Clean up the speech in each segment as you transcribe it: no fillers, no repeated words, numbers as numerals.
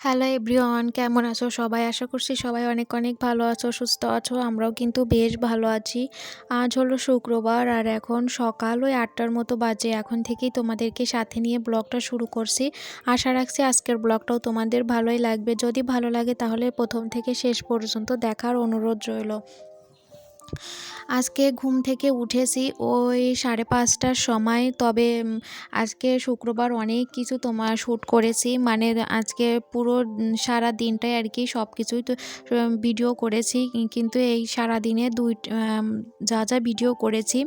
Hello everyone, কেমন আছো সবাই? আশা করছি সবাই অনেক অনেক ভালো আছো, সুস্থ আছো। আমরাও কিন্তু বেশ ভালো আছি। আজ হলো শুক্রবার আর এখন সকাল ওই ৮টার মতো বাজে। এখন থেকেই তোমাদেরকে সাথে নিয়ে ব্লগটা শুরু করছি। আশা রাখছি আজকের ব্লগটাও তোমাদের ভালোই লাগবে। যদি ভালো লাগে তাহলে প্রথম থেকে শেষ পর্যন্ত দেখার অনুরোধ রইল। আজকে ঘুম থেকে উঠেছি ওই 5:30টার সময়। তবে আজকে শুক্রবার অনেক কিছু তোমার শ্যুট করেছি, মানে আজকে পুরো সারা দিনটাই আর কি সব কিছুই তো ভিডিও করেছি। কিন্তু এই সারাদিনে যা যা ভিডিও করেছি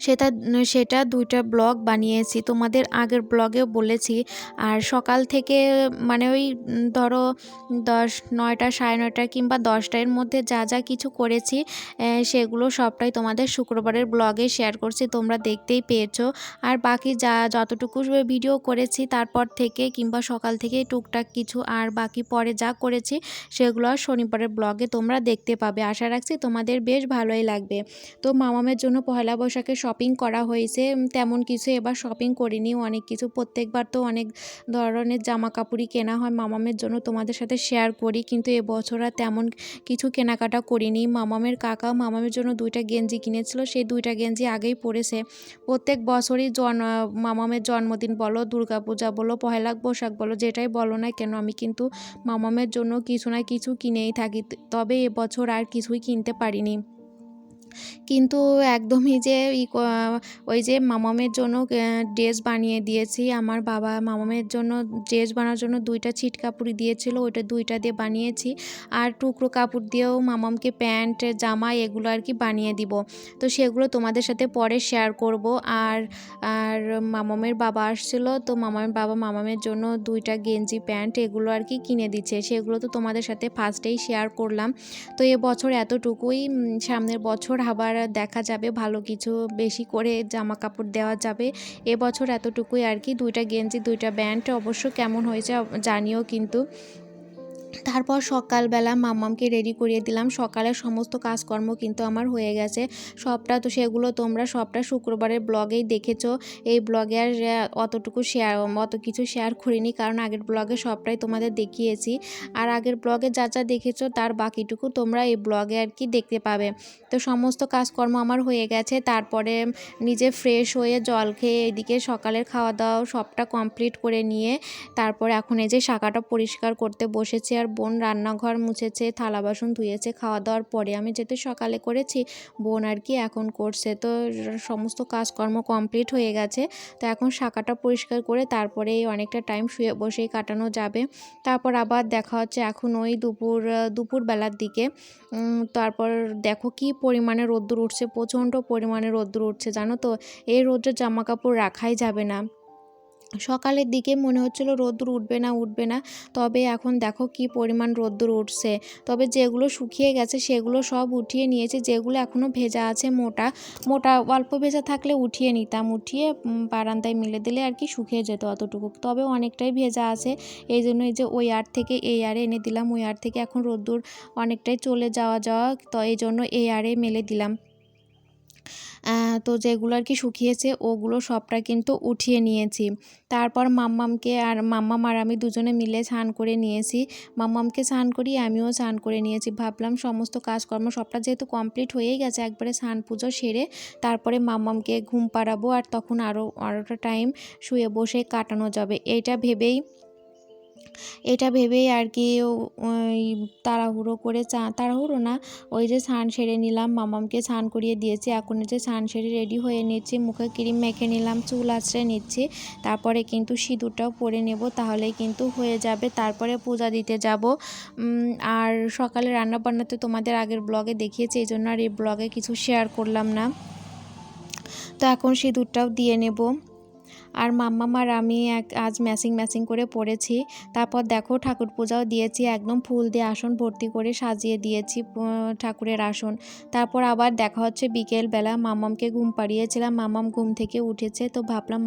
সেটা সেটা ২টা ব্লগ বানিয়েছি, তোমাদের আগের ব্লগেও বলেছি। আর সকাল থেকে মানে ওই ধরো ৯টা ৯:৩০ কিংবা ১০টার মধ্যে যা যা কিছু করেছি সেগুলো সবটাই তোমাদের শুক্রবারের ব্লগে শেয়ার করছি, তোমরা দেখতেই পেয়েছো। আর বাকি যতটুকু ভিডিও করেছি তারপর থেকে কিংবা সকাল থেকে টুকটাক কিছু আর বাকি পরে যা করেছি সেগুলো আর শনিবারের ব্লগে তোমরা দেখতে পাবে। আশা রাখছি তোমাদের বেশ ভালোই লাগবে। তো মামামের জন্য পয়লা বৈশাখে শপিং করা হয়েছে। তেমন কিছু এবার শপিং করিনি, অনেক কিছু প্রত্যেকবার তো অনেক ধরনের জামা কাপড়ই কেনা হয় মামামের জন্য, তোমাদের সাথে শেয়ার করি। কিন্তু এবছর আর তেমন কিছু কেনাকাটা করিনি। মামামের কাকা মামামের জন্য 2টা গেঞ্জি কিনেছিল, সেই 2টা গেঞ্জি আগেই পরেছে। প্রত্যেক বছরই মামামের জন্মদিন বলো, দুর্গাপূজা বলো, পয়লা বৈশাখ বলো, যেটাই বলো না কেন আমি কিন্তু মামামের জন্য কিছু না কিছু কিনেই থাকি। তবে এবছর আর কিছুই কিনতে পারিনি। কিন্তু একদমই যে ওই যে মামামের জন্য ড্রেস বানিয়ে দিয়েছি। আমার বাবা মামামের জন্য ড্রেস বানানোর জন্য 2টা ছিট কাপড় দিয়েছিল, ওইটা 2টা দিয়ে বানিয়েছি। আর টুকরো কাপড় দিয়েও মামামকে প্যান্ট জামা এগুলো আর কি বানিয়ে দিব। তো সেগুলো তোমাদের সাথে পরে শেয়ার করব। আর আর মামামের বাবা আসছিল, তো মামামের বাবা মামামের জন্য 2টা গেঞ্জি প্যান্ট এগুলো আর কি কিনে দিচ্ছে, সেগুলো তো তোমাদের সাথে ফার্স্টেই শেয়ার করলাম। তো এবছর এতটুকুই, সামনের বছর আবার দেখা যাবে ভালো কিছু বেশি করে জামা কাপড় দেওয়া যাবে। এবছর এতটুকুই আর কি, 2টা গেঞ্জি 2টা প্যান্ট। অবশ্য কেমন হয়েছে জানিও কিন্তু। তারপর সকালবেলা মাম্মামকে রেডি করিয়ে দিলাম। সকালের সমস্ত কাজকর্ম কিন্তু আমার হয়ে গেছে সবটা, তো সেগুলো তোমরা সবটা শুক্রবারের ব্লগেই দেখেছো। এই ব্লগে আর অত কিছু শেয়ার করিনি, কারণ আগের ব্লগে সবটাই তোমাদের দেখিয়েছি। আর আগের ব্লগে যা যা দেখেছো তার বাকিটুকু তোমরা এই ব্লগে আর কি দেখতে পাবে। তো সমস্ত কাজকর্ম আমার হয়ে গেছে। তারপরে নিজে ফ্রেশ হয়ে জল খেয়ে এদিকে সকালের খাওয়া দাওয়া সবটা কমপ্লিট করে নিয়ে তারপর এখন এই যে শাখাটা পরিষ্কার করতে বসেছি। আর বোন রান্নাঘর মুছেছে, থালা বাসন ধুয়েছে খাওয়া দাওয়ার পরে। আমি যেহেতু সকালে করেছি, বোন আর কি এখন করছে। তো সমস্ত কাজকর্ম কমপ্লিট হয়ে গেছে। তো এখন শাখাটা পরিষ্কার করে তারপরে অনেকটা টাইম শুয়ে বসেই কাটানো যাবে। তারপর আবার দেখা হচ্ছে এখন ওই দুপুরবেলার দিকে। তারপর দেখো কি পরিমাণে রোদ্দুর উঠছে, প্রচণ্ড পরিমাণে রোদ্দুর উঠছে জানো তো। এই রোদ্রে জামা কাপড় রাখাই যাবে না। সকালের দিকে মনে হচ্ছিল রোদ্দুর উঠবে না, তবে এখন দেখো কি পরিমাণ রোদ্দুর উঠছে। তবে যেগুলো শুকিয়ে গেছে সেগুলো সব উঠিয়ে নিয়েছি, যেগুলো এখনও ভেজা আছে মোটা মোটা অল্প ভেজা থাকলে উঠিয়ে নিতাম, উঠিয়ে বারান্দায় মেলে দিলে আর কি শুকিয়ে যেত অতটুকু। তবে অনেকটাই ভেজা আছে, এই জন্য এই যে ওই আর থেকে এই আরে এনে দিলাম। ওই আর থেকে এখন রোদ্দুর অনেকটাই চলে যাওয়া, তো এই জন্য এই আরে মেলে দিলাম। তো যেগুলো আর কি শুকিয়েছে ওগুলো সবটা কিন্তু উঠিয়ে নিয়েছি। তারপর মাম্মাম আর আমি দুজনে মিলে স্নান করে নিয়েছি। মাম্মামকে স্নান করিয়ে আমিও স্নান করে নিয়েছি। ভাবলাম সমস্ত কাজকর্ম সবটা যেহেতু কমপ্লিট হয়েই গেছে, একবারে স্নান পুজো সেরে তারপরে মাম্মামকে ঘুম পাড়াবো, আর তখন আরোটা টাইম শুয়ে বসে কাটানো যাবে। এটা ভেবেই আর কি ওই তাড়াহুড়ো না, ওই যে স্নান সেরে নিলাম, মামামকে স্নান করিয়ে দিয়েছি। এখন যে স্নান সেরে রেডি হয়ে নিচ্ছি, মুখে ক্রিম মেখে নিলাম, চুল আঁচড়ে নিচ্ছি। তারপরে কিন্তু সিঁদুরটাও পরে নেব, তাহলেই কিন্তু হয়ে যাবে। তারপরে পূজা দিতে যাব। আর সকালে রান্নাবান্নাতে তোমাদের আগের ব্লগে দেখিয়েছি, এই জন্য আর এই ব্লগে কিছু শেয়ার করলাম না। তো এখন সিঁদুরটাও দিয়ে নেব। আর মাম্মাম আর আমি আজ ম্যাচিং করে পড়েছি। তারপর দেখো ঠাকুর পূজাও দিয়েছি, একদম ফুল দিয়ে আসন ভর্তি করে সাজিয়ে দিয়েছি ঠাকুরের আসন। তারপর আবার দেখা হচ্ছে বিকেলবেলা। মাম্মামকে ঘুম পাড়িয়েছিলাম, মাম্মাম ঘুম থেকে উঠেছে। তো ভাবলাম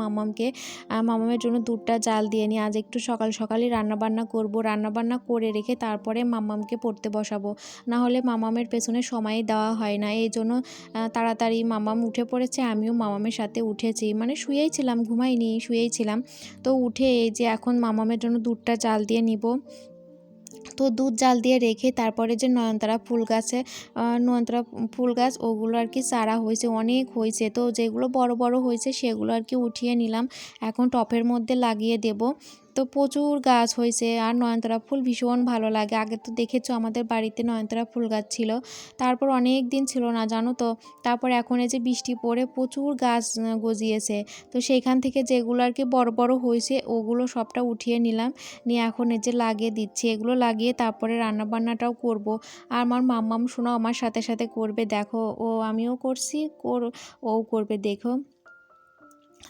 মাম্মামের জন্য দুধটা জাল দিয়ে নিই। আজ একটু সকালই রান্নাবান্না করব, রান্নাবান্না করে রেখে তারপরে মাম্মামকে পড়তে বসাবো, না হলে মাম্মামের পেছনে সময় দেওয়া হয় না। এই জন্য তাড়াতাড়ি মাম্মাম উঠে পড়েছে, আমিও মাম্মামের সাথে উঠেছি, মানে শুয়েই ছিলাম, ঘুমাইনি। শুয়েই ছিলাম। তো উঠে এই যে এখন মামামের জন্য দুধটা জাল দিয়ে নিব। তো দুধ জাল দিয়ে রেখে তারপরে যে নয়নতারা ফুল গাছে নয়নতারা ফুল গাছ ওগুলো আর কি চারা হয়েছে, অনেক হয়েছে। তো যেগুলো বড় বড় হয়েছে সেগুলো আর কি উঠিয়ে নিলাম, এখন টবের মধ্যে লাগিয়ে দেব। তো প্রচুর গাছ হয়েছে আর নয়নতারা ফুল ভীষণ ভালো লাগে। আগে তো দেখেছো আমাদের বাড়িতে নয়নতারা ফুল গাছ ছিল, তারপর অনেক দিন ছিল না জানো তো। তারপর এখন এই যে বৃষ্টি পড়ে প্রচুর গাছ গজিয়েছে। তো সেইখান থেকে যেগুলো আর কি বড় বড় হয়েছে ওগুলো সবটা উঠিয়ে নিলাম, নিয়ে এখন এই যে লাগিয়ে দিচ্ছি। এগুলো লাগিয়ে তারপরে রান্নাবান্নাটাও করব। আর আমার মাম্মাম শোনাও আমার সাথে সাথে করবে, দেখো ও আমিও করছি, ও করবে দেখো।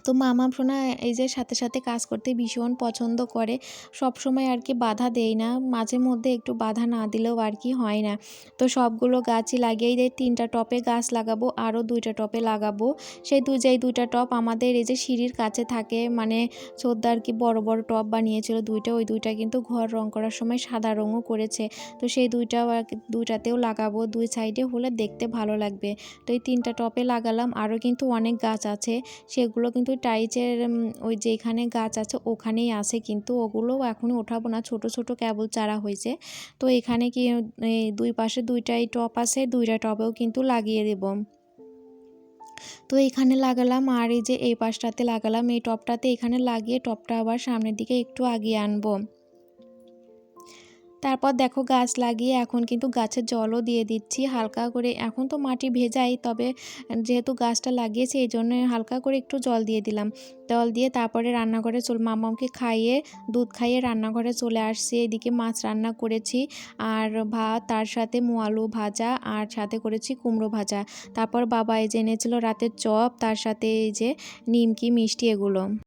তো মামাম সোনা এই যে সাথে সাথে কাজ করতে ভীষণ পছন্দ করে, সব সময় আর কি বাধা দেই না, মাঝে মধ্যে একটু বাধা না দিলেও আর কি হয় না। তো সবগুলো গাছই লাগিয়েই দেয়, 3টা টপে গাছ লাগাবো, আরও 2টা টপে লাগাবো। সেই দুইটা টপ আমাদের এই যে সিঁড়ির কাছে থাকে, মানে ছোটদা আর কি বড় বড় টপ বানিয়েছিল দুইটা, ওই দুইটা কিন্তু ঘর রং করার সময় সাদা রঙও করেছে। তো সেই দুইটাতেও লাগাবো, দুই সাইডে হলে দেখতে ভালো লাগবে। তো এই 3টা টপে লাগালাম, আরও কিন্তু অনেক গাছ আছে, সেগুলো কিন্তু টাইচের ওই যে এখানে গাছ আছে ওখানেই আছে, কিন্তু ওগুলো এখনই ওঠাবো না, ছোট ছোট কেবল চারা হয়েছে। তো এখানে কি দুই পাশে দুইটাই টপ আছে, 2টা টবেও কিন্তু লাগিয়ে দেব। তো এখানে লাগালাম আর এই যে এই পাশটাতে লাগালাম, এই টবটাতে এখানে লাগিয়ে টবটা আবার সামনের দিকে একটু আগিয়ে আনবো। তারপর দেখো গাছ লাগিয়ে এখন কিন্তু গাছের জলও দিয়ে দিচ্ছি হালকা করে। এখন তো মাটি ভেজাই, তবে যেহেতু গাছটা লাগিয়েছি এই জন্য হালকা করে একটু জল দিয়ে দিলাম। জল দিয়ে তারপরে রান্নাঘরে মামাকে খাইয়ে দুধ খাইয়ে রান্নাঘরে চলে আসছি। এদিকে মাছ রান্না করেছি আর ভাত, তার সাথে আলু ভাজা আর সাথে করেছি কুমড়ো ভাজা। তারপর বাবা এই যে এনেছিল রাতের চপ, তার সাথে এই যে নিমকি মিষ্টি এগুলো।